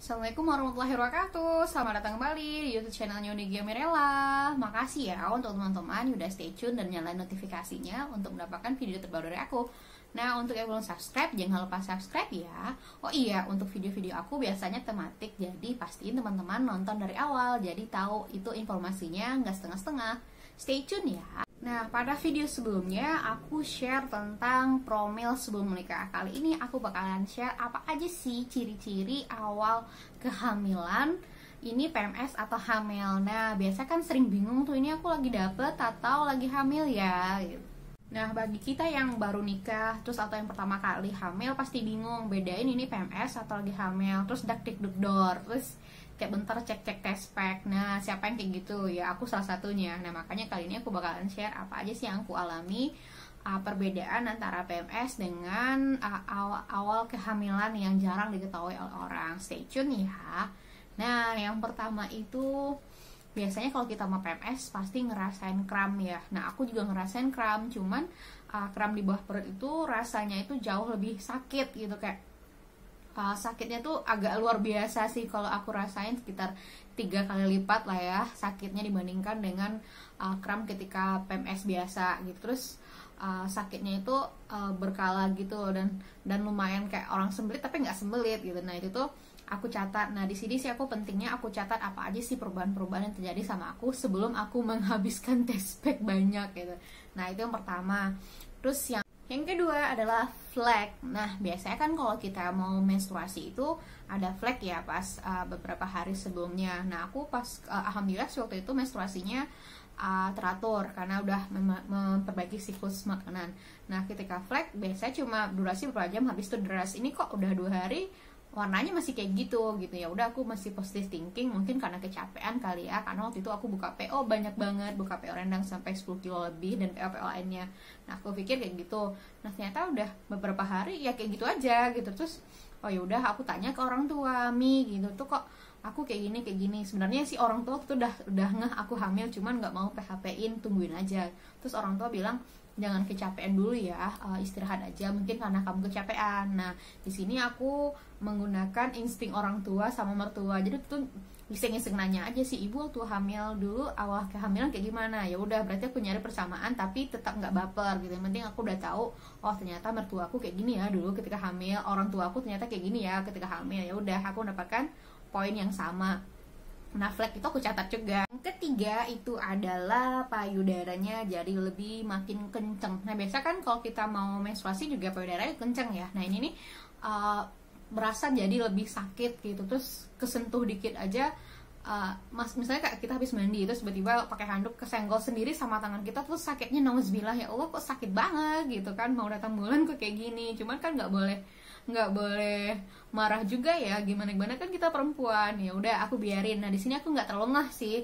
Assalamualaikum warahmatullahi wabarakatuh. Selamat datang kembali di YouTube channelnya Unigia Mirella. Makasih ya untuk teman-teman yang udah stay tune dan nyalain notifikasinya untuk mendapatkan video terbaru dari aku. Nah, untuk yang belum subscribe, jangan lupa subscribe ya. Oh iya, untuk video-video aku biasanya tematik, jadi pastiin teman-teman nonton dari awal, jadi tahu itu informasinya nggak setengah-setengah. Stay tune ya. Nah, pada video sebelumnya aku share tentang promil sebelum menikah. Kali ini aku bakalan share apa aja sih ciri-ciri awal kehamilan ini PMS atau hamil. Nah, biasa kan sering bingung tuh, ini aku lagi dapet atau lagi hamil ya gitu. Nah, bagi kita yang baru nikah terus atau yang pertama kali hamil pasti bingung bedain ini PMS atau lagi hamil. Terus dak-dik-duk-dor, terus kayak bentar cek-cek test pack. Nah, siapa yang kayak gitu? Ya, aku salah satunya. Nah, makanya kali ini aku bakalan share apa aja sih yang aku alami, perbedaan antara PMS dengan awal kehamilan yang jarang diketahui oleh orang. Stay tune ya. Nah, yang pertama itu biasanya kalau kita mau PMS pasti ngerasain kram ya. Nah, aku juga ngerasain kram, cuman kram di bawah perut itu rasanya itu jauh lebih sakit gitu, kayak sakitnya tuh agak luar biasa sih. Kalau aku rasain sekitar 3 kali lipat lah ya sakitnya dibandingkan dengan kram ketika PMS biasa gitu. Terus sakitnya itu berkala gitu dan lumayan kayak orang sembelit tapi nggak sembelit gitu. Nah, itu tuh aku catat. Nah, di sini sih aku pentingnya aku catat apa aja sih perubahan-perubahan yang terjadi sama aku sebelum aku menghabiskan test pack banyak gitu. Nah, itu yang pertama. Terus yang kedua adalah flek. Nah, biasanya kan kalau kita mau menstruasi itu ada flek ya pas beberapa hari sebelumnya. Nah, aku pas alhamdulillah waktu itu menstruasinya teratur karena udah memperbaiki siklus makanan. Nah, ketika flek biasanya cuma durasi beberapa jam, habis itu deras. Ini kok udah 2 hari warnanya masih kayak gitu ya. Udah, aku masih positive thinking, mungkin karena kecapean kali ya, karena waktu itu aku buka PO banyak banget, buka PO rendang sampai 10 kilo lebih dan PO lainnya. Nah, aku pikir kayak gitu. Nah, ternyata udah beberapa hari ya kayak gitu aja gitu. Terus oh ya udah, aku tanya ke orang tua, Mi gitu tuh, kok aku kayak gini. Sebenarnya sih orang tua tuh udah ngeh aku hamil, cuman nggak mau PHP-in, tungguin aja. Terus orang tua bilang jangan kecapean dulu ya, istirahat aja, mungkin karena kamu kecapean. Nah, di sini aku menggunakan insting orang tua sama mertua, jadi tuh iseng-iseng nanya aja sih, ibu waktu hamil dulu awal kehamilan kayak gimana. Ya udah, berarti aku nyari persamaan tapi tetap nggak baper gitu. Yang penting aku udah tahu, oh ternyata mertua aku kayak gini ya dulu ketika hamil, orang tua aku ternyata kayak gini ya ketika hamil. Ya udah, aku mendapatkan poin yang sama. Nah, flek itu aku catat juga. Yang ketiga itu adalah payudaranya jadi lebih makin kenceng. Nah, biasa kan kalau kita mau menstruasi juga payudaranya kenceng ya. Nah, ini nih berasa jadi lebih sakit gitu. Terus kesentuh dikit aja, misalnya kayak kita habis mandi terus tiba-tiba pakai handuk kesenggol sendiri sama tangan kita, terus sakitnya nauzubillah, ya Allah kok sakit banget gitu kan, mau datang bulan kok kayak gini. Cuman kan nggak boleh marah juga ya, gimana kan kita perempuan. Ya udah, aku biarin. Nah, di sini aku nggak terlalu ngeh sih,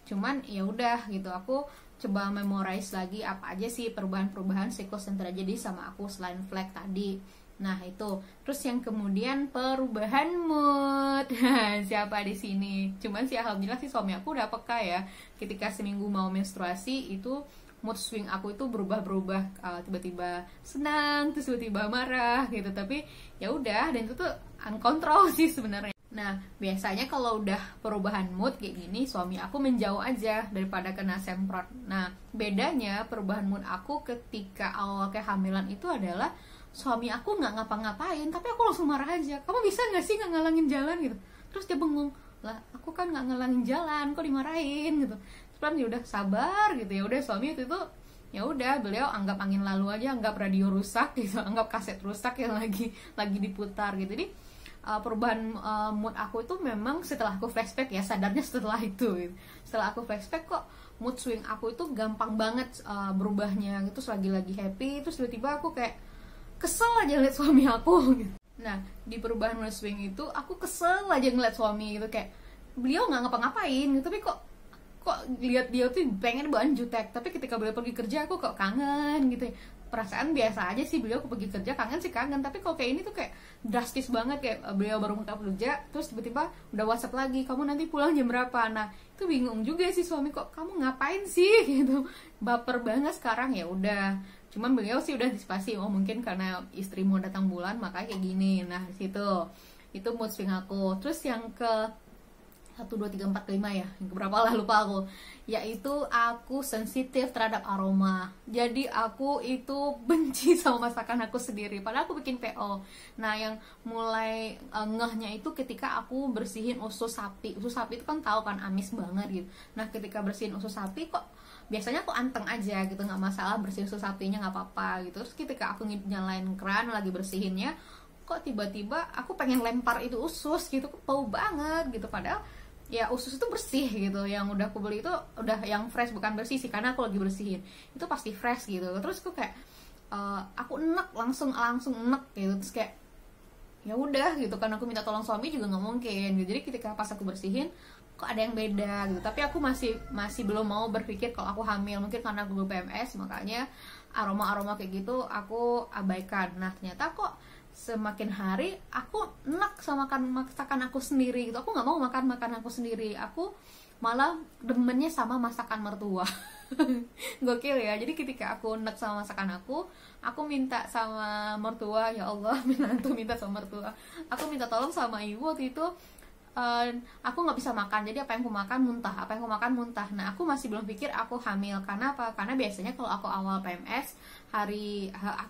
cuman ya udah gitu, aku coba memorize lagi apa aja sih perubahan siklus yang terjadi sama aku selain flek tadi. Nah, itu. Terus yang kemudian perubahan mood. Siapa di sini? Cuman sih alhamdulillah sih suami aku udah peka ya. Ketika seminggu mau menstruasi itu mood swing aku itu berubah-berubah, tiba-tiba senang, terus tiba-tiba marah gitu. Tapi ya udah, dan itu tuh uncontrol sih sebenarnya. Nah, biasanya kalau udah perubahan mood kayak gini, suami aku menjauh aja daripada kena semprot. Nah, bedanya perubahan mood aku ketika awal kehamilan itu adalah suami aku nggak ngapa-ngapain, tapi aku langsung marah aja. Kamu bisa nggak sih nggak ngalangin jalan gitu? Terus dia bengong, lah aku kan nggak ngalangin jalan, kok dimarahin gitu. Terus ya udah sabar gitu. Ya udah, suami itu ya udah, beliau anggap angin lalu aja, anggap radio rusak gitu, anggap kaset rusak yang lagi diputar gitu. Jadi perubahan mood aku itu memang setelah aku flashback ya, sadarnya setelah itu gitu. Setelah aku flashback kok mood swing aku itu gampang banget berubahnya gitu. Lagi happy, terus tiba-tiba aku kayak kesel aja ngeliat suami aku gitu. Nah, di perubahan mood swing itu aku kesel aja ngeliat suami gitu, kayak beliau nggak ngapa-ngapain gitu, tapi kok lihat dia tuh pengen bawain jutek, tapi ketika beliau pergi kerja aku kok kangen gitu. Perasaan biasa aja sih, beliau pergi kerja kangen sih kangen, tapi kok kayak ini tuh kayak drastis banget, kayak beliau baru mulai kerja terus tiba-tiba udah WhatsApp lagi, kamu nanti pulang jam berapa. Nah, itu bingung juga sih suami, kok kamu ngapain sih gitu, baper banget sekarang. Ya udah, cuman beliau sih udah antisipasi, oh mungkin karena istri mau datang bulan makanya kayak gini. Nah, di situ Itu mood swing aku. Terus yang ke 1, 2, 3, 4, 5 ya, yang berapa lah lupa aku, yaitu aku sensitif terhadap aroma. Jadi aku itu benci sama masakan aku sendiri, padahal aku bikin PO. Nah yang mulai ngehnya itu ketika aku bersihin usus sapi. Usus sapi itu kan tahu kan amis banget gitu. Nah ketika bersihin usus sapi kok biasanya aku anteng aja gitu, nggak masalah bersihin usus sapinya, nggak apa-apa gitu. Terus ketika aku nyalain keran lagi bersihinnya, kok tiba-tiba aku pengen lempar itu usus gitu, kok bau banget gitu. Padahal ya usus itu bersih gitu, yang udah aku beli itu udah yang fresh, bukan bersih sih karena aku lagi bersihin, itu pasti fresh gitu. Terus aku kayak aku enek, langsung enek gitu. Terus kayak ya udah gitu kan, aku minta tolong suami juga nggak mungkin gitu. Jadi ketika pas aku bersihin kok ada yang beda gitu, tapi aku masih belum mau berpikir kalau aku hamil. Mungkin karena aku PMS, makanya aroma kayak gitu aku abaikan. Nah ternyata kok semakin hari aku enak sama masakan aku sendiri gitu. Aku nggak mau makan aku sendiri, aku malah demennya sama masakan mertua. Gokil ya. Jadi ketika aku enak sama masakan aku minta sama mertua, ya Allah, minta sama mertua, aku minta tolong sama ibu waktu itu. Aku nggak bisa makan, jadi apa yang aku makan muntah. Nah aku masih belum pikir aku hamil. Karena apa? Karena biasanya kalau aku awal PMS,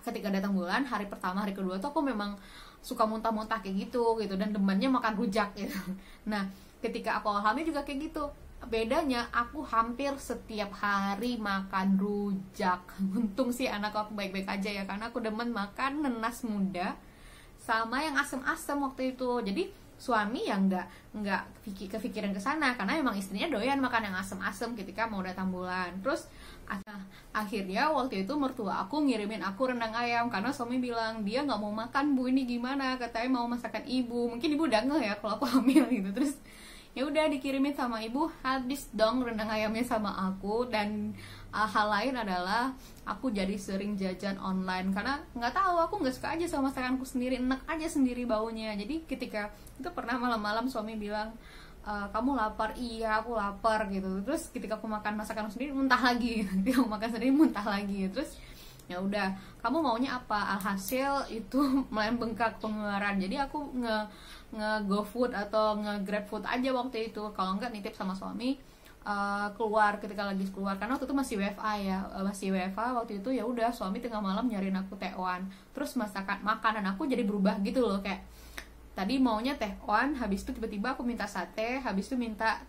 ketika datang bulan, hari pertama, hari kedua tuh aku memang suka muntah-muntah kayak gitu dan demennya makan rujak gitu. Nah ketika aku awal hamil juga kayak gitu. Bedanya aku hampir setiap hari makan rujak. Untung sih anak aku baik-baik aja ya, karena aku demen makan nanas muda sama yang asem-asem waktu itu. Jadi suami yang nggak kepikiran ke sana, karena memang istrinya doyan makan yang asem-asem ketika mau datang bulan. Terus akhirnya waktu itu mertua aku ngirimin aku rendang ayam, karena suami bilang dia nggak mau makan bu, ini gimana, katanya mau masakan ibu. Mungkin ibu udah ngeh ya kalau aku hamil gitu. Terus ya udah dikirimin sama ibu, habis dong rendang ayamnya sama aku. Dan hal lain adalah aku jadi sering jajan online, karena nggak tahu, aku nggak suka aja sama masakanku sendiri, enak aja sendiri baunya. Jadi ketika itu pernah malam-malam suami bilang, kamu lapar? Iya aku lapar gitu. Terus ketika aku makan masakan sendiri muntah lagi. Ketika aku makan sendiri muntah lagi. Terus ya udah, kamu maunya apa? Alhasil itu mulai bengkak pengeluaran. Jadi aku nge-go food atau nge-grab food aja waktu itu. Kalau enggak nitip sama suami keluar ketika lagi keluar, karena waktu itu masih WFA ya, masih WFA waktu itu. Ya udah, suami tengah malam nyariin aku tewan. Terus makanan aku jadi berubah gitu loh, kayak tadi maunya tewan, habis itu tiba-tiba aku minta sate, habis itu minta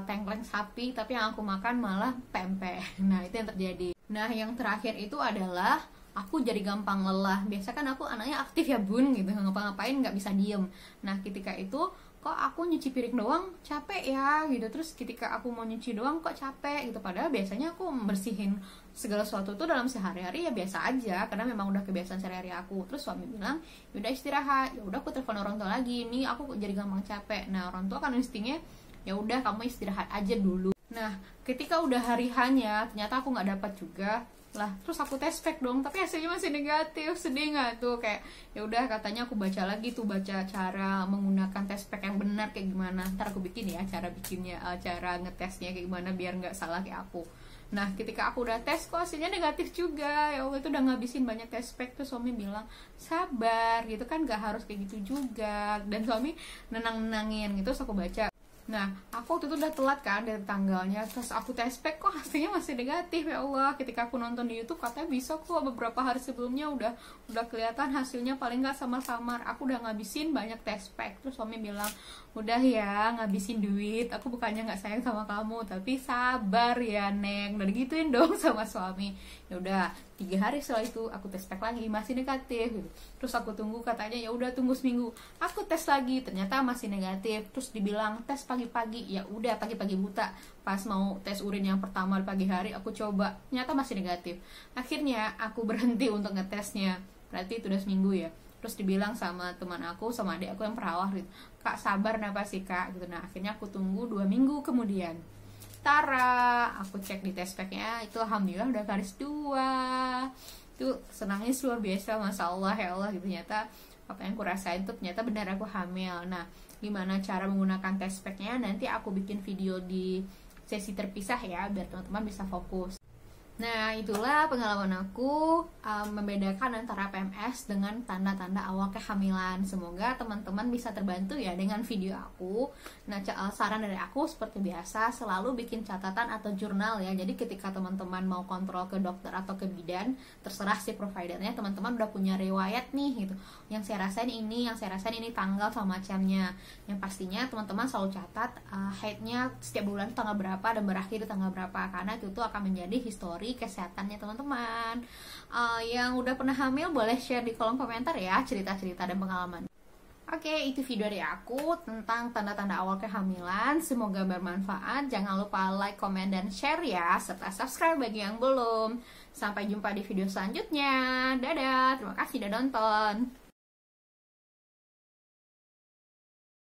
tengkleng sapi, tapi yang aku makan malah pempek. Nah itu yang terjadi. Nah yang terakhir itu adalah aku jadi gampang lelah. Biasa kan aku anaknya aktif ya bun gitu, ngapa-ngapain nggak bisa diem. Nah ketika itu kok aku nyuci piring doang capek ya gitu. Terus ketika aku mau nyuci doang kok capek gitu, padahal biasanya aku bersihin segala sesuatu tuh dalam sehari-hari ya biasa aja, karena memang udah kebiasaan sehari-hari aku. Terus suami bilang yaudah istirahat. Ya udah aku telepon orang tua lagi, nih aku jadi gampang capek. Nah orang tua kan instingnya ya udah kamu istirahat aja dulu. Nah ketika udah hari hanya ternyata aku nggak dapat juga lah. Terus aku tes pack dong, tapi hasilnya masih negatif. Sedih nggak tuh? Kayak ya udah, katanya aku baca lagi tuh, baca cara menggunakan tes pack yang benar kayak gimana. Ntar aku bikin ya cara bikinnya, cara ngetesnya kayak gimana biar nggak salah kayak aku. Nah ketika aku udah tes kok hasilnya negatif juga. Ya Allah, itu udah ngabisin banyak tes pack. Tuh suami bilang sabar gitu kan, nggak harus kayak gitu juga. Dan suami nenangin gitu. Terus aku baca, nah aku waktu itu udah telat kan dari tanggalnya. Terus aku tes pack kok hasilnya masih negatif. Ya Allah, ketika aku nonton di YouTube katanya bisa kok, beberapa hari sebelumnya udah kelihatan hasilnya, paling nggak samar-samar. Aku udah ngabisin banyak tes pack. Terus suami bilang udah ya ngabisin duit, aku bukannya nggak sayang sama kamu, tapi sabar ya neng. Dan gituin dong sama suami. Ya udah 3 hari setelah itu aku tes pack lagi, masih negatif gitu. Terus aku tunggu, katanya ya udah tunggu seminggu. Aku tes lagi, ternyata masih negatif. Terus dibilang tes pagi-pagi. Ya udah pagi-pagi buta. Pas mau tes urin yang pertama di pagi hari aku coba, ternyata masih negatif. Akhirnya aku berhenti untuk ngetesnya. Berarti itu udah seminggu ya. Terus dibilang sama teman aku, sama adik aku yang perawat gitu, kak sabar kenapa sih kak gitu. Nah akhirnya aku tunggu 2 minggu kemudian, tara, aku cek di test packnya, itu alhamdulillah udah garis 2. Itu senangnya luar biasa, masya Allah ya Allah gitu. Ternyata apa yang aku rasain tuh ternyata benar aku hamil. Nah gimana cara menggunakan test packnya nanti aku bikin video di sesi terpisah ya, biar teman-teman bisa fokus. Nah, itulah pengalaman aku membedakan antara PMS dengan tanda-tanda awal kehamilan. Semoga teman-teman bisa terbantu ya dengan video aku. Nah, saran dari aku seperti biasa selalu bikin catatan atau jurnal ya. Jadi ketika teman-teman mau kontrol ke dokter atau ke bidan, terserah si providernya, teman-teman udah punya riwayat nih gitu. Yang saya rasain ini, tanggal sama macamnya. Yang pastinya teman-teman selalu catat haidnya setiap bulan tanggal berapa dan berakhir di tanggal berapa, karena itu akan menjadi histori kesehatannya teman-teman. Yang udah pernah hamil boleh share di kolom komentar ya cerita-cerita dan pengalaman. Oke, itu video dari aku tentang tanda-tanda awal kehamilan. Semoga bermanfaat. Jangan lupa like, komen, dan share ya, serta subscribe bagi yang belum. Sampai jumpa di video selanjutnya. Dadah, terima kasih udah nonton.